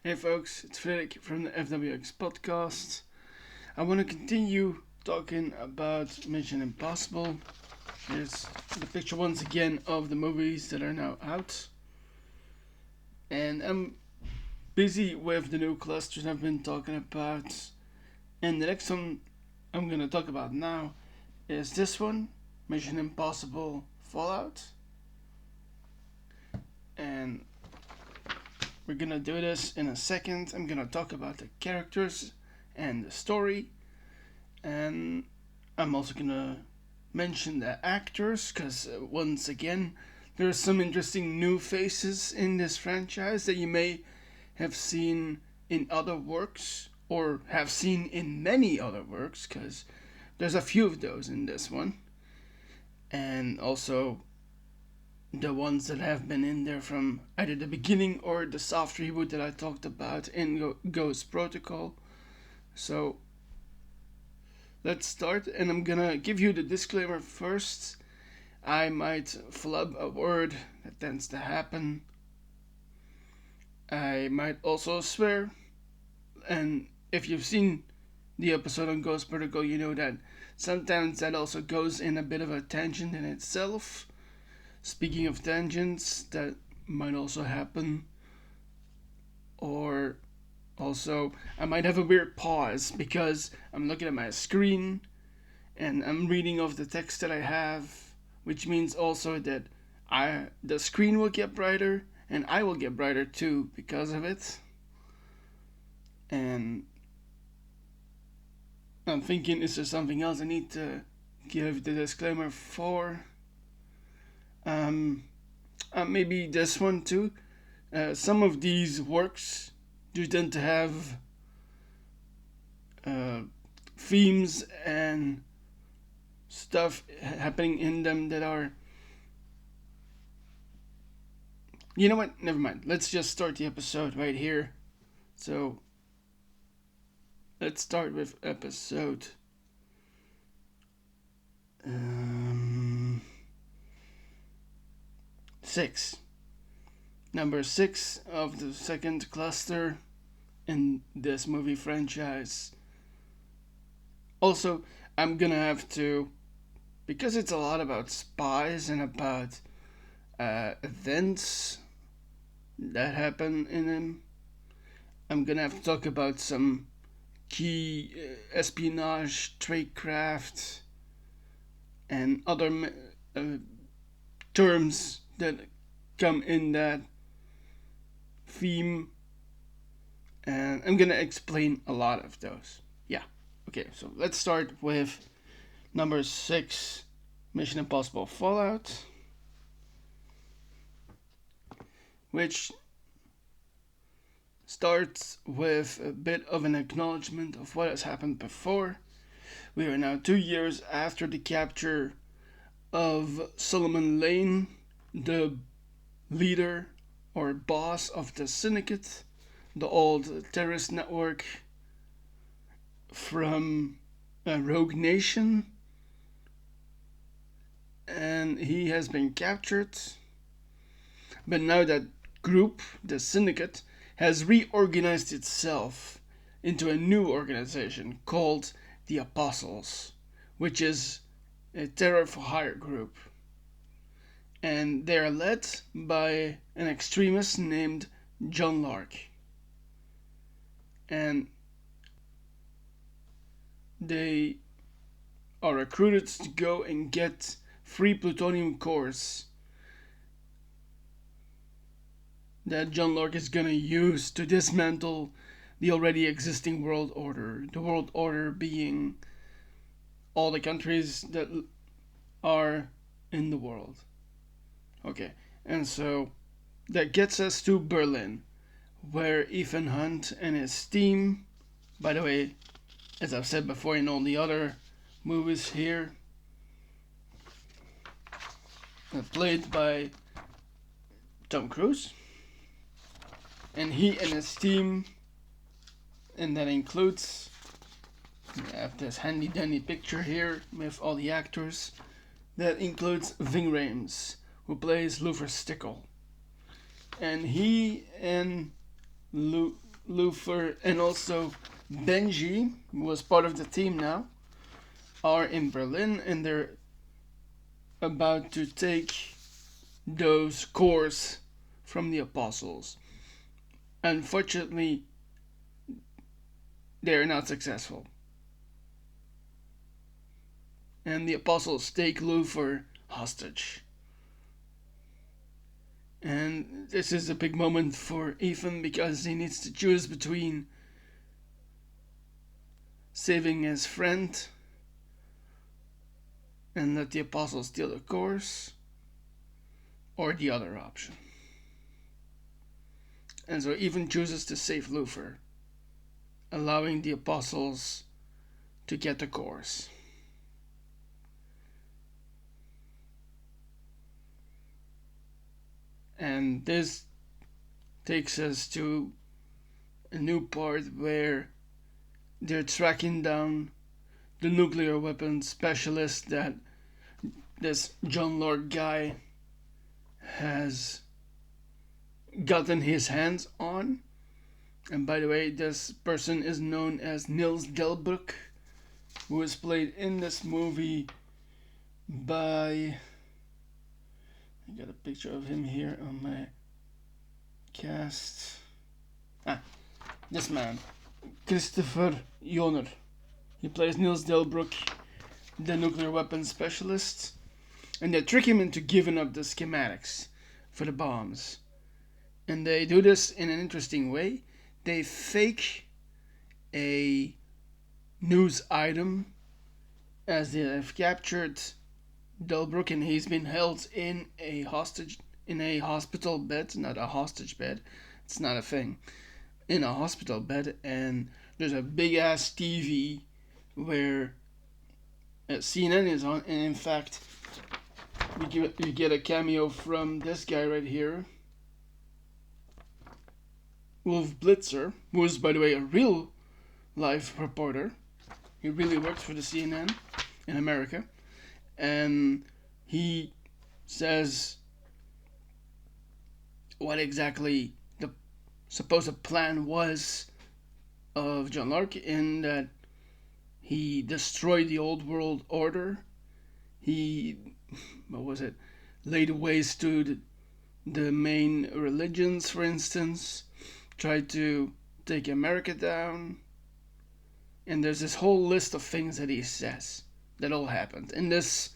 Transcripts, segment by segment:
Hey folks, it's Frederik from the FWX podcast. I want to continue talking about Mission Impossible. Here's the picture once again of the movies that are now out. And I'm busy with the new clusters I've been talking about. And the next one I'm going to talk about now is this one, Mission Impossible Fallout. And we're gonna do this in a second. I'm gonna talk about the characters and the story, and I'm also gonna mention the actors because once again, there are some interesting new faces in this franchise that you may have seen in other works or have seen in many other works because there's a few of those in this one, and also the ones that have been in there from either the beginning or the soft reboot that I talked about in Ghost Protocol. So let's start, and I'm gonna give you the disclaimer first. I might flub a word, that tends to happen. I might also swear, and if you've seen the episode on Ghost Protocol, you know that sometimes that also goes in a bit of a tangent in itself. Speaking of tangents, that might also happen. Or also, I might have a weird pause because I'm looking at my screen and I'm reading off the text that I have, which means also that the screen will get brighter and I will get brighter too because of it. And I'm thinking, is there something else I need to give the disclaimer for? Maybe this one too. Some of these works do tend to have themes and stuff happening in them that are. You know what? Never mind. Let's just start the episode right here. So, let's start with episode. Six. Number 6 of the second cluster in this movie franchise. Also, I'm gonna have to, because it's a lot about spies and about events that happen in them, I'm gonna have to talk about some key espionage, tradecraft, and other terms that come in that theme, and I'm gonna explain a lot of those. Yeah, okay, so let's start with number 6, Mission Impossible Fallout, which starts with a bit of an acknowledgement of what has happened before. We are now 2 years after the capture of Solomon Lane, the leader or boss of the Syndicate, the old terrorist network from a rogue nation, and he has been captured. But now that group, the Syndicate, has reorganized itself into a new organization called the Apostles, which is a terror for hire group. And they are led by an extremist named John Lark. And they are recruited to go and get 3 plutonium cores that John Lark is gonna use to dismantle the already existing world order. The world order being all the countries that are in the world. Okay, and so that gets us to Berlin, where Ethan Hunt and his team, by the way, as I've said before in all the other movies here, played by Tom Cruise, and he and his team, and that includes, I have this handy dandy picture here with all the actors, that includes Ving Rhames, who plays Luther Stickle. And he and Luther, and also Benji, who was part of the team now, are in Berlin, and they're about to take those cores from the apostles. Unfortunately, they're not successful. And the apostles take Luther hostage. And this is a big moment for Ethan because he needs to choose between saving his friend and let the apostles steal the cores, or the other option. And so Ethan chooses to save Luther, allowing the apostles to get the cores. And this takes us to a new part where they're tracking down the nuclear weapons specialist that this John Lord guy has gotten his hands on. And by the way, this person is known as Niels Delbruck, who is played in this movie by... I got a picture of him here on my cast. This man, Christopher Joner. He plays Niels Delbruck, the nuclear weapons specialist, and they trick him into giving up the schematics for the bombs. And they do this in an interesting way. They fake a news item as they have captured Delbruck, and he's been held in a hospital bed, not a hostage bed. It's not a thing. In a hospital bed, and there's a big ass TV where CNN is on, and in fact, we get a cameo from this guy right here, Wolf Blitzer, who is, by the way, a real life reporter. He really works for the CNN in America. And he says what exactly the supposed plan was of John Locke, in that he destroyed the old world order. He, laid waste to the main religions, for instance, tried to take America down. And there's this whole list of things that he says that all happened. And this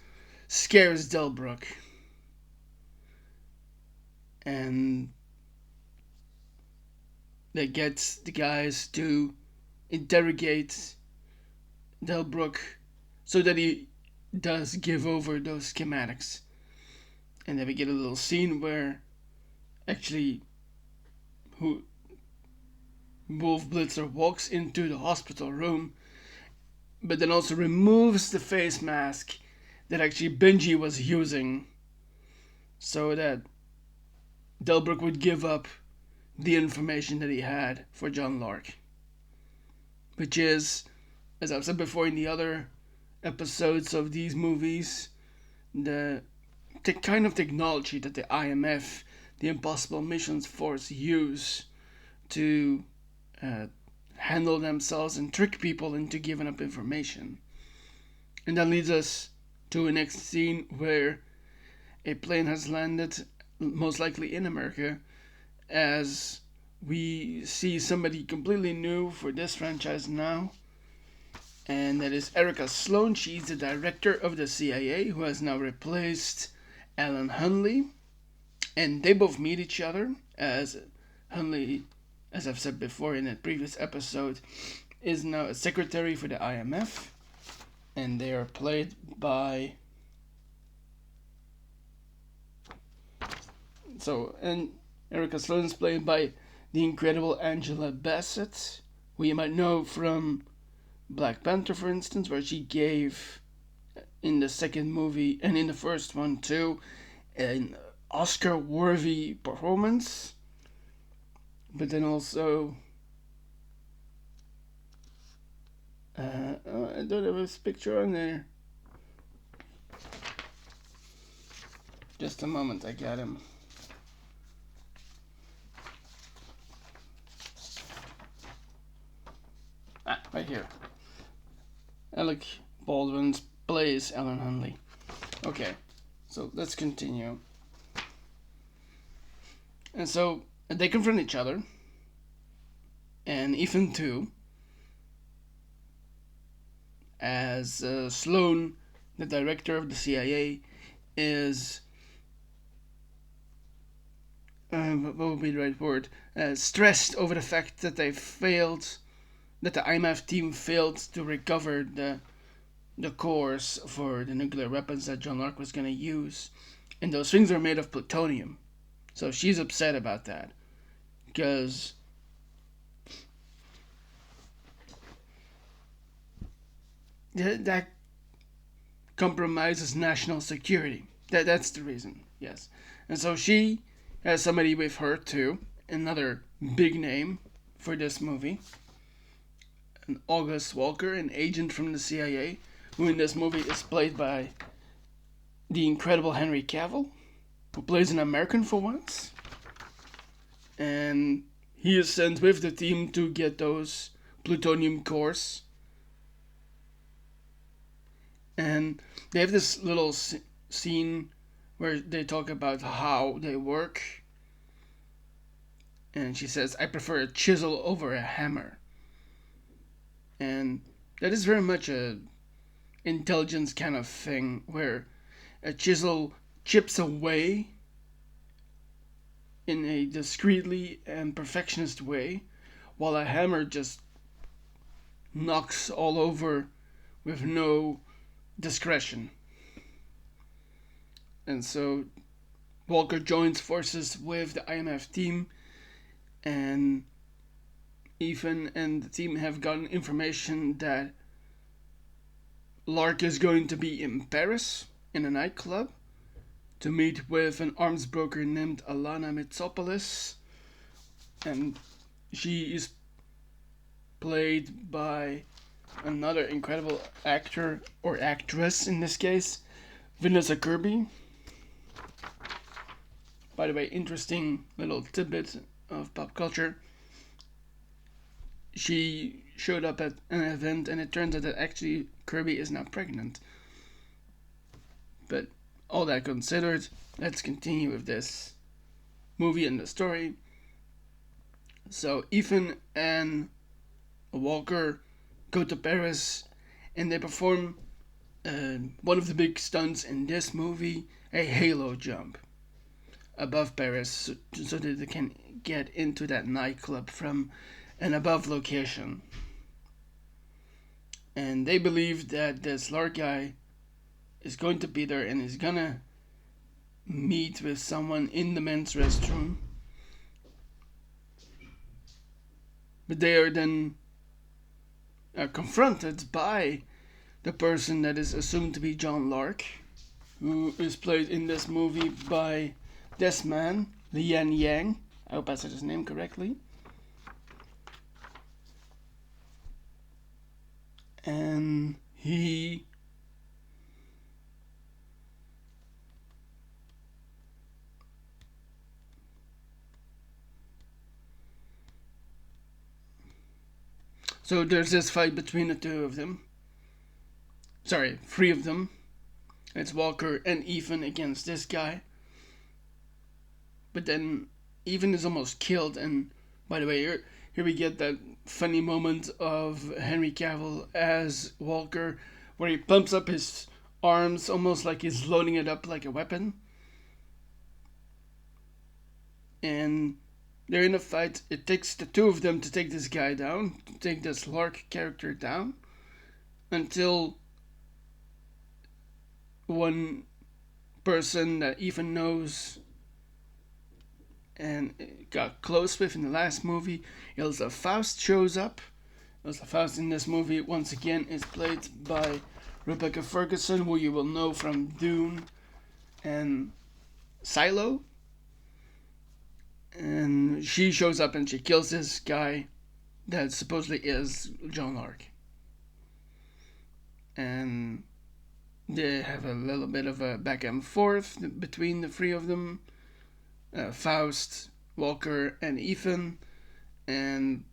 scares Delbruck. And they get the guys to interrogate Delbruck so that he does give over those schematics. And then we get a little scene where actually Wolf Blitzer walks into the hospital room, but then also removes the face mask that actually Benji was using, so that Delbruck would give up the information that he had for John Locke. Which is, as I've said before in the other episodes of these movies, the kind of technology that the IMF, the Impossible Missions Force, use to handle themselves and trick people into giving up information. And that leads us to a next scene where a plane has landed, most likely in America, as we see somebody completely new for this franchise now, and that is Erica Sloan. She's the director of the CIA, who has now replaced Alan Hunley, and they both meet each other, as Hunley, as I've said before in a previous episode, is now a secretary for the IMF, and they are played by... and Erica Sloan is played by the incredible Angela Bassett, who you might know from Black Panther, for instance, where she gave, in the second movie, and in the first one too, an Oscar-worthy performance. But then also... I don't have his picture on there. Just a moment, I got him. right here. Alec Baldwin plays Alan Hunley. Okay, so let's continue. And so they confront each other, and Ethan too, as Sloan, the director of the CIA, is what would be the right word? Stressed over the fact that they failed, that the IMF team failed to recover the cores for the nuclear weapons that John Lark was going to use, and those things are made of plutonium. So she's upset about that because that compromises national security. That's the reason. Yes, and so she has somebody with her too, another big name for this movie, an August Walker, an agent from the CIA, who in this movie is played by the incredible Henry Cavill, who plays an American for once. And he is sent with the team to get those plutonium cores. And they have this little scene where they talk about how they work. And she says, "I prefer a chisel over a hammer." And that is very much a intelligence kind of thing, where a chisel chips away in a discreetly and perfectionist way, while a hammer just knocks all over with no discretion. And so Walker joins forces with the IMF team, and Ethan and the team have gotten information that Lark is going to be in Paris in a nightclub to meet with an arms broker named Alana Mitsopoulos, and she is played by another incredible actor, or actress in this case, Vanessa Kirby. By the way, interesting little tidbit of pop culture. She showed up at an event, and it turns out that actually Kirby is not pregnant. But all that considered, let's continue with this movie and the story. So Ethan and Walker go to Paris, and they perform one of the big stunts in this movie, a halo jump above Paris, so that they can get into that nightclub from an above location. And they believe that this Lark guy is going to be there and is gonna meet with someone in the men's restroom. But they are then confronted by the person that is assumed to be John Lark, who is played in this movie by this man, Lian Yang. I hope I said his name correctly. And he so there's this fight between the two of them. Sorry, three of them. It's Walker and Ethan against this guy. But then Ethan is almost killed, and by the way, here we get that funny moment of Henry Cavill as Walker, where he pumps up his arms almost like he's loading it up like a weapon. And they're in a fight. It takes the two of them to take this guy down, to take this Lark character down, until one person that Ethan knows and got close with in the last movie, Ilsa Faust, shows up. Ilsa Faust in this movie once again is played by Rebecca Ferguson, who you will know from Dune and Silo. And she shows up and she kills this guy that supposedly is John Lark. And they have a little bit of a back and forth between the three of them. Faust, Walker, and Ethan. And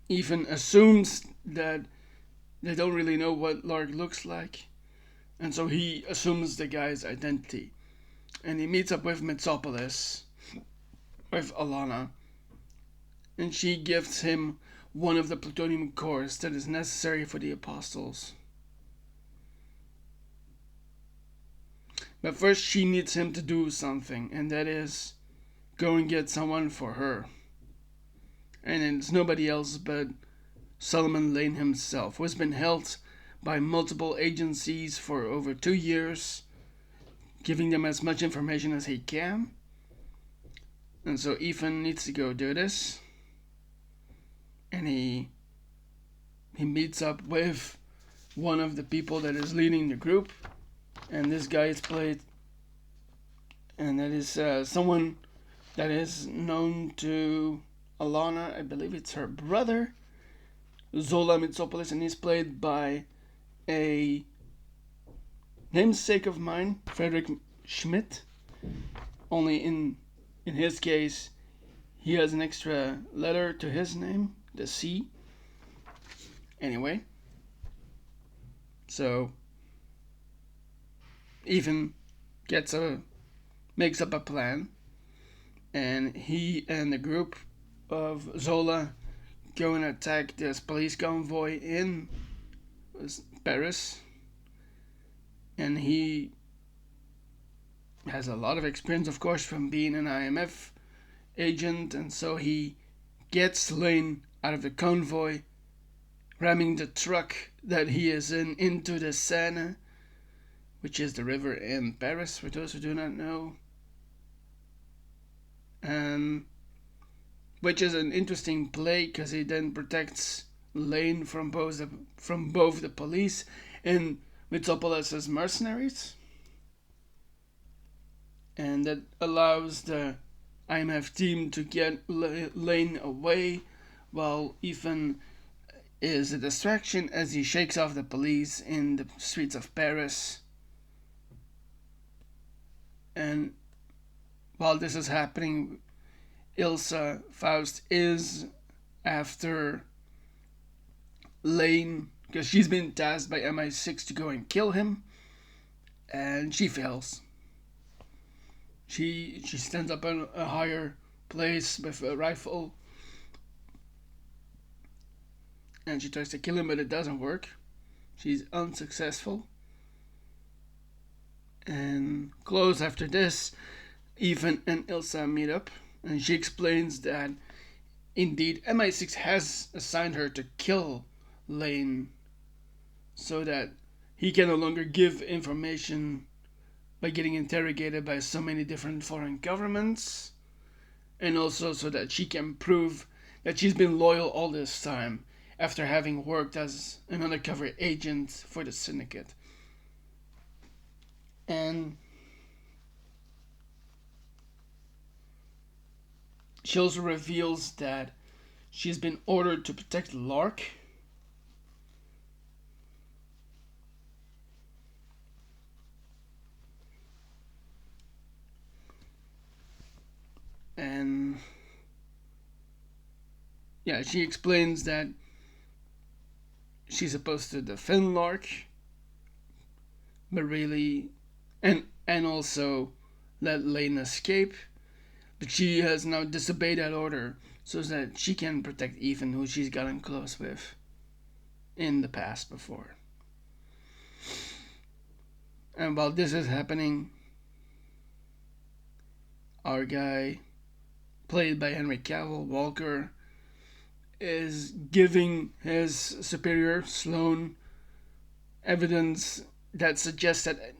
Ethan assumes that they don't really know what Lark looks like, and so he assumes the guy's identity. And he meets up with Mitsopolis, with Alana, and she gives him one of the plutonium cores that is necessary for the apostles. But first she needs him to do something, and that is go and get someone for her. And it's nobody else but Solomon Lane himself, who has been held by multiple agencies for over 2 years, giving them as much information as he can. And so Ethan needs to go do this. And he meets up with one of the people that is leading the group. And this guy is played, and that is someone that is known to Alana. I believe it's her brother, Zola Mitsopolis, and he's played by a namesake of mine, Frederik Schmidt. Only in his case, he has an extra letter to his name, the C. Anyway, so Ethan makes up a plan, and he and the group of Zola go and attack this police convoy in Paris. And he has a lot of experience, of course, from being an IMF agent, and so he gets Lane out of the convoy, ramming the truck that he is in into the Seine, which is the river in Paris, for those who do not know. Which is an interesting play, because he then protects Lane from both the police and Mitsopolis' mercenaries. And that allows the IMF team to get Lane away, while Ethan is a distraction as he shakes off the police in the streets of Paris. And while this is happening, Ilsa Faust is after Lane, because she's been tasked by MI6 to go and kill him, and she fails. She stands up in a higher place with a rifle, and she tries to kill him, but it doesn't work. She's unsuccessful. And close after this, Ethan and Ilsa meet up, and she explains that indeed MI6 has assigned her to kill Lane so that he can no longer give information by getting interrogated by so many different foreign governments, and also so that she can prove that she's been loyal all this time after having worked as an undercover agent for the syndicate. And she also reveals that she's been ordered to protect Lark. And yeah, she explains that she's supposed to defend Lark, but really, and also let Lane escape. But she has now disobeyed that order so that she can protect Ethan, who she's gotten close with in the past before. And while this is happening, our guy, played by Henry Cavill, Walker, is giving his superior, Sloan, evidence that suggests that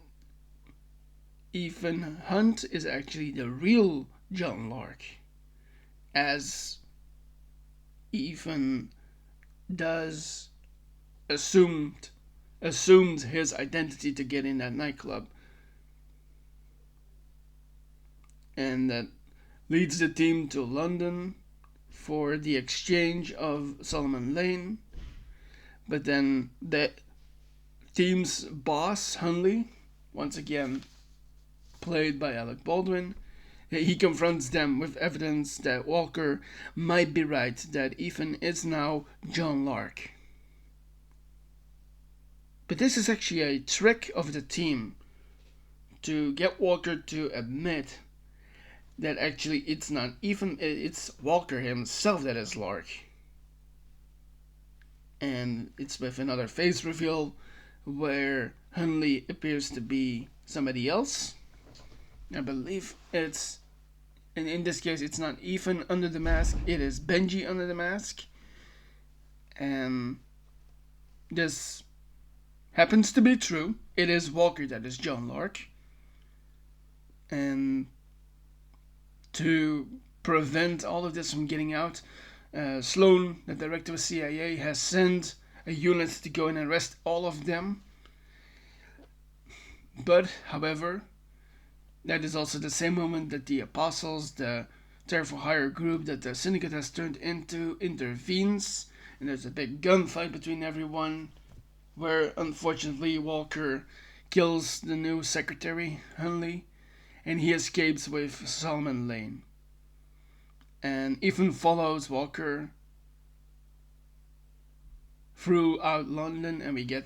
Ethan Hunt is actually the real John Lark, as Ethan does assumed his identity to get in that nightclub, and that leads the team to London for the exchange of Solomon Lane. But then the team's boss, Hunley, once again played by Alec Baldwin, He confronts them with evidence that Walker might be right, that Ethan is now John Lark. But this is actually a trick of the team to get Walker to admit that actually it's not Ethan, it's Walker himself that is Lark. And it's with another face reveal where Hunley appears to be somebody else. I believe it's, and in this case, it's not Ethan under the mask, it is Benji under the mask. And this happens to be true. It is Walker that is John Lark. And to prevent all of this from getting out, Sloan, the director of CIA, has sent a unit to go and arrest all of them. But, however, that is also the same moment that the Apostles, the Terror for Hire group that the Syndicate has turned into, intervenes, and there's a big gunfight between everyone, where unfortunately Walker kills the new secretary, Hunley, and he escapes with Solomon Lane. And Ethan follows Walker throughout London, and we get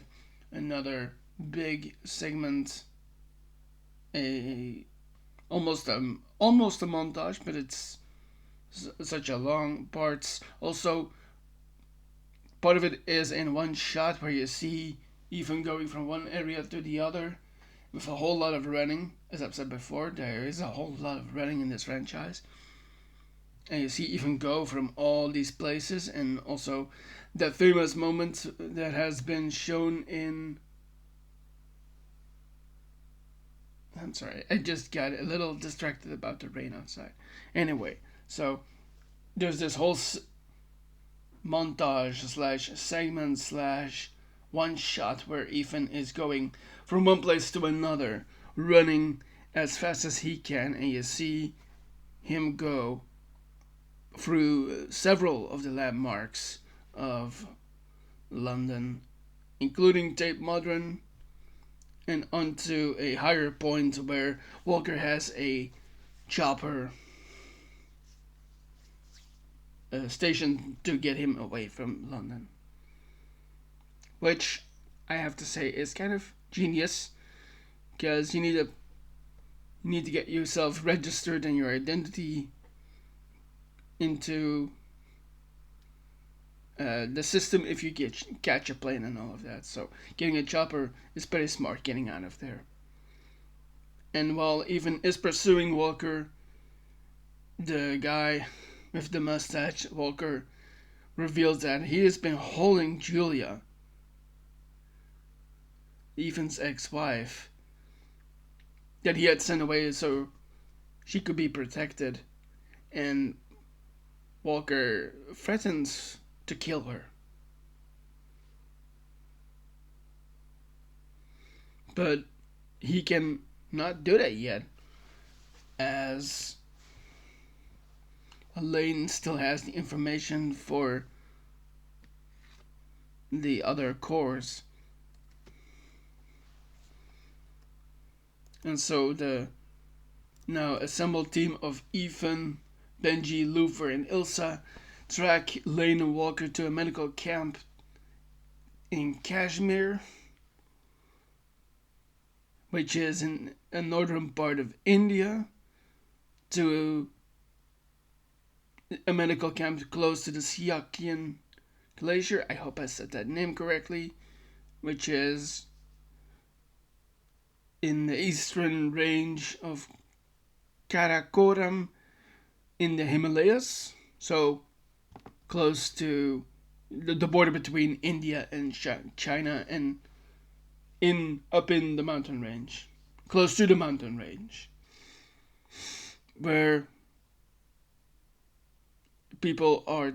another big segment, almost a montage, but it's such a long parts. Also, part of it is in one shot where you see Ethan going from one area to the other with a whole lot of running. As I've said before, there is a whole lot of running in this franchise. And you see Ethan go from all these places, and also that famous moment that has been shown in... I'm sorry, I just got a little distracted about the rain outside. Anyway, so there's this whole montage slash segment slash one shot where Ethan is going from one place to another, running as fast as he can, and you see him go through several of the landmarks of London, including Tate Modern, and onto a higher point where Walker has a chopper station to get him away from London. Which I have to say is kind of genius, because you need to get yourself registered and your identity into the system if you catch a plane and all of that. So getting a chopper is pretty smart, getting out of there. And while Ethan is pursuing Walker, the guy with the mustache, Walker, reveals that he has been holding Julia, Ethan's ex-wife, that he had sent away so she could be protected, and Walker threatens to kill her. But he can not do that yet, as Elaine still has the information for the other cores. And so the now assembled team of Ethan, Benji, Luther, and Ilsa track Lane and Walker to a medical camp in Kashmir, which is in a northern part of India, to a medical camp close to the Siakian Glacier. I hope I said that name correctly, which is in the eastern range of Karakoram in the Himalayas, so close to the border between India and China, and up in the mountain range, close to the mountain range, where people are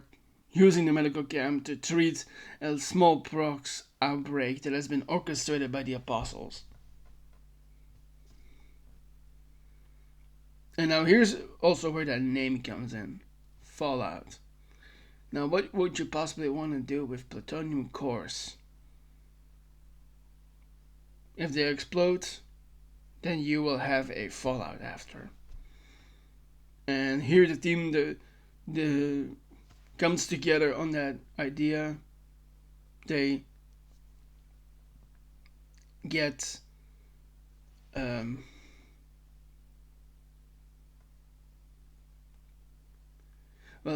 using the medical camp to treat a smallpox outbreak that has been orchestrated by the Apostles. And now here's also where that name comes in, Fallout. Now what would you possibly want to do with plutonium cores? If they explode, then you will have a fallout after. And here the team the comes together on that idea. They get well,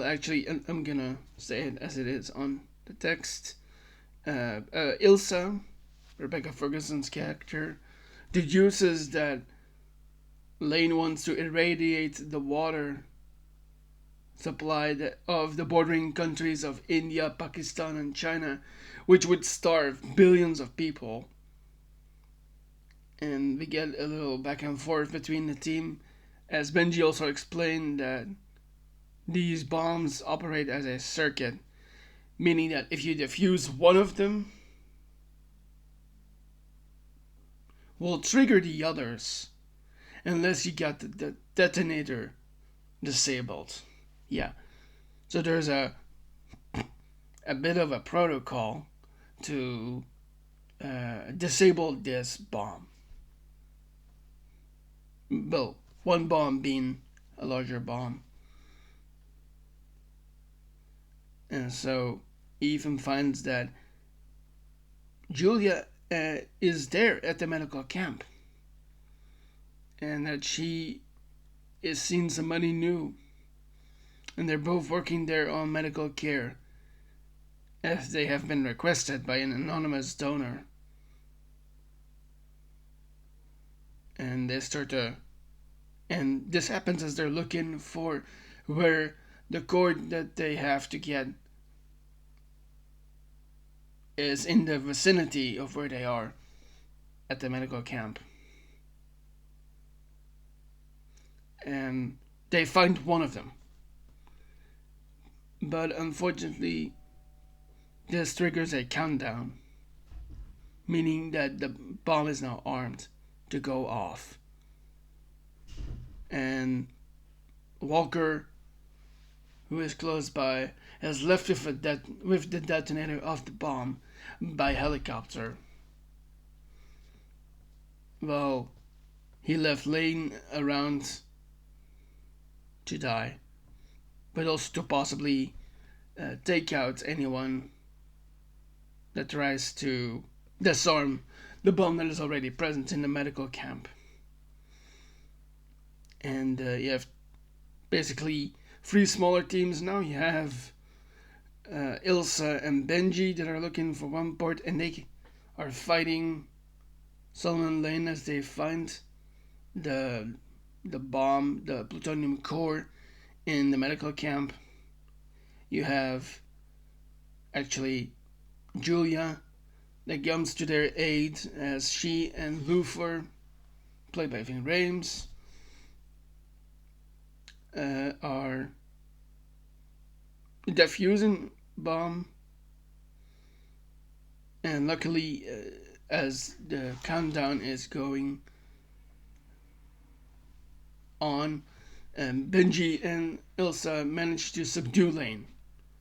actually, I'm gonna say it as it is on the text. Ilsa, Rebecca Ferguson's character, deduces that Lane wants to irradiate the water supply of the bordering countries of India, Pakistan, and China, which would starve billions of people. And we get a little back and forth between the team, as Benji also explained that these bombs operate as a circuit, meaning that if you defuse one of them, will trigger the others unless you got the detonator disabled. Yeah, so there's a bit of a protocol to disable this bomb. Well, one bomb being a larger bomb. And so Ethan finds that Julia is there at the medical camp, and that she is seeing somebody new, and they're both working there on medical care, as they have been requested by an anonymous donor. And they start to, and this happens as they're looking for where the cord that they have to get is in the vicinity of where they are at the medical camp. And they find one of them. But unfortunately, this triggers a countdown, meaning that the bomb is now armed to go off. And Walker, who is close by, has left with the detonator of the bomb by helicopter. Well, he left Lane around to die, but also to possibly take out anyone that tries to disarm the bomb that is already present in the medical camp. And you have basically 3 smaller teams now. You have Ilsa and Benji that are looking for one port, and they are fighting Solomon Lane as they find the bomb, the plutonium core in the medical camp. You have actually Julia that comes to their aid as she and Luthor, played by Ving Rhames, are defusing bomb. And luckily, as the countdown is going on, Benji and Ilsa manage to subdue Lane,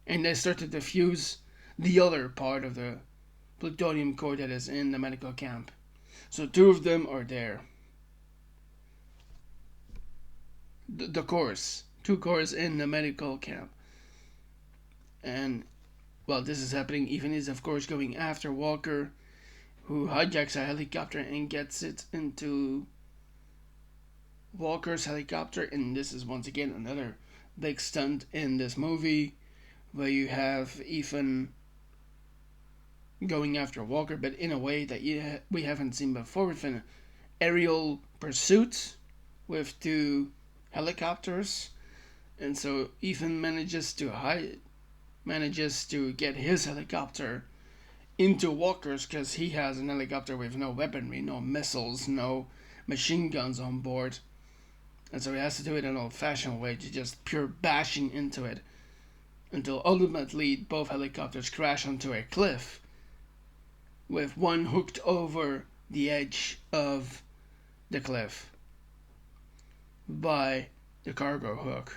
and they start to defuse the other part of the plutonium core that is in the medical camp. So 2 of them are there. The cores, 2 cores in the medical camp. And well, this is happening. Ethan is of course going after Walker, who hijacks a helicopter and gets it into Walker's helicopter. And this is once again another big stunt in this movie, where you have Ethan going after Walker, but in a way that we haven't seen before, with an aerial pursuit with 2 helicopters. And so Ethan manages to get his helicopter into Walker's, because he has an helicopter with no weaponry, no missiles, no machine guns on board. And so he has to do it in an old-fashioned way, to just pure bashing into it, until ultimately both helicopters crash onto a cliff, with one hooked over the edge of the cliff by the cargo hook.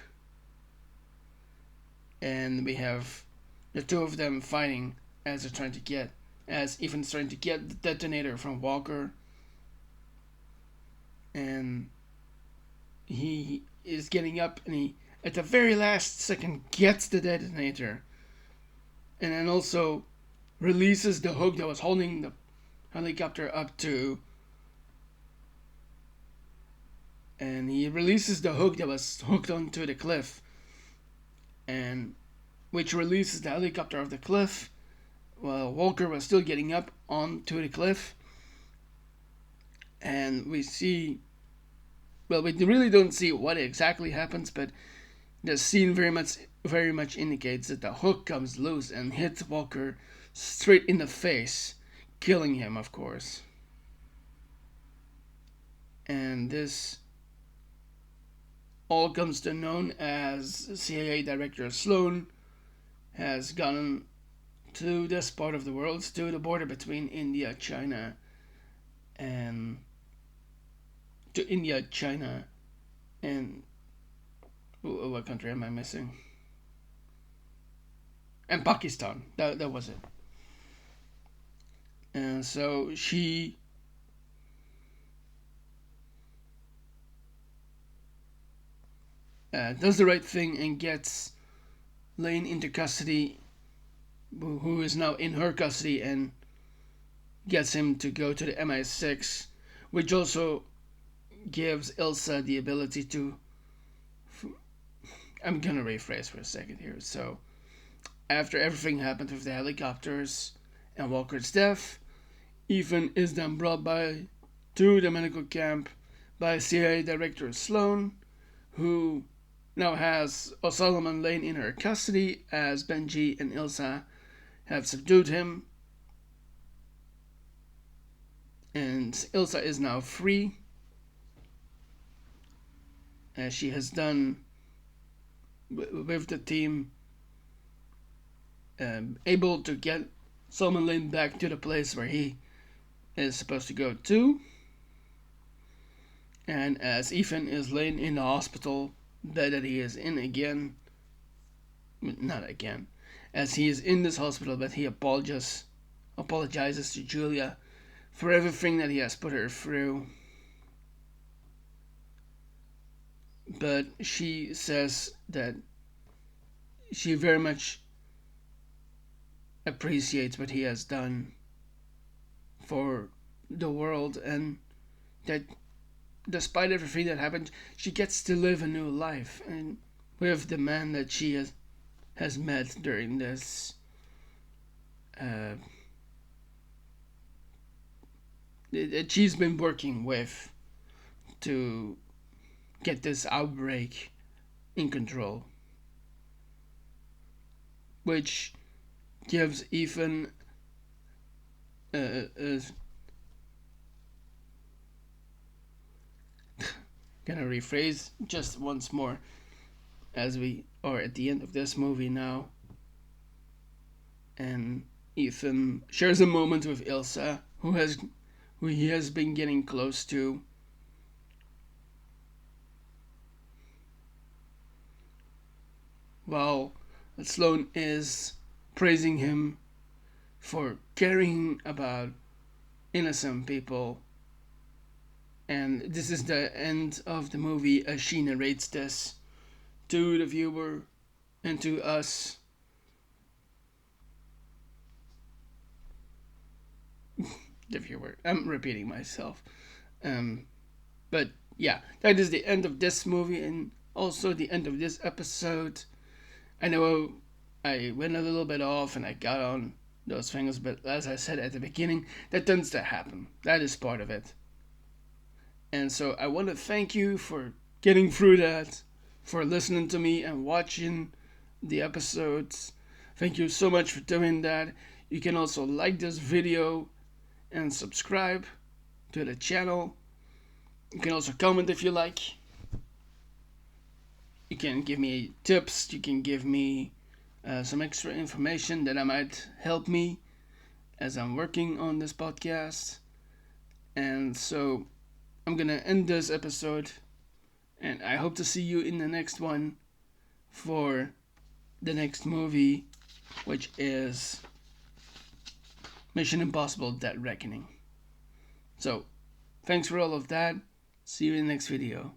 And we have the 2 of them fighting as Ethan's trying to get the detonator from Walker, and he is getting up, and he, at the very last second, gets the detonator, and then also releases the hook that was holding the helicopter up to. And he releases the hook that was hooked onto the cliff, and which releases the helicopter off the cliff while Walker was still getting up onto the cliff. And we see, well, we really don't see what exactly happens, but the scene very much indicates that the hook comes loose and hits Walker straight in the face, killing him, of course. And this all comes to known as CIA Director Sloan has gone to this part of the world, to the border between India, China, and what country am I missing? And Pakistan. That was it. And so she does the right thing and gets Lane into custody, who is now in her custody, and gets him to go to the MI6, which also gives Ilsa the ability to. I'm gonna rephrase for a second here. So, after everything happened with the helicopters and Walker's death, Ethan is then brought to the medical camp by CIA Director Sloan, who now has O'Sullivan Lane in her custody as Benji and Ilsa have subdued him. And Ilsa is now free, as she has done with the team, able to get Solomon Lane back to the place where he is supposed to go to. And as Ethan is laying in the hospital bed that he is in again, not again, as he is in this hospital bed, he apologizes to Julia for everything that he has put her through. But she says that she very much appreciates what he has done for the world, and that despite everything that happened, she gets to live a new life and with the man that she has met during this that she's been working with to get this outbreak in control, which gives Ethan gonna rephrase just once more, as we are at the end of this movie now, and Ethan shares a moment with Ilsa, who he has been getting close to, while Sloan is praising him for caring about innocent people. And this is the end of the movie as she narrates this to the viewer and to us. The viewer. I'm repeating myself. But yeah, that is the end of this movie and also the end of this episode. I know I went a little bit off and I got on those things, but as I said at the beginning, that tends to happen. That is part of it. And so I want to thank you for getting through that, for listening to me and watching the episodes. Thank you so much for doing that. You can also like this video and subscribe to the channel. You can also comment if you like. You can give me tips. You can give me some extra information that might help me as I'm working on this podcast. And so I'm gonna end this episode, and I hope to see you in the next one for the next movie, which is Mission Impossible: Dead Reckoning. So, thanks for all of that. See you in the next video.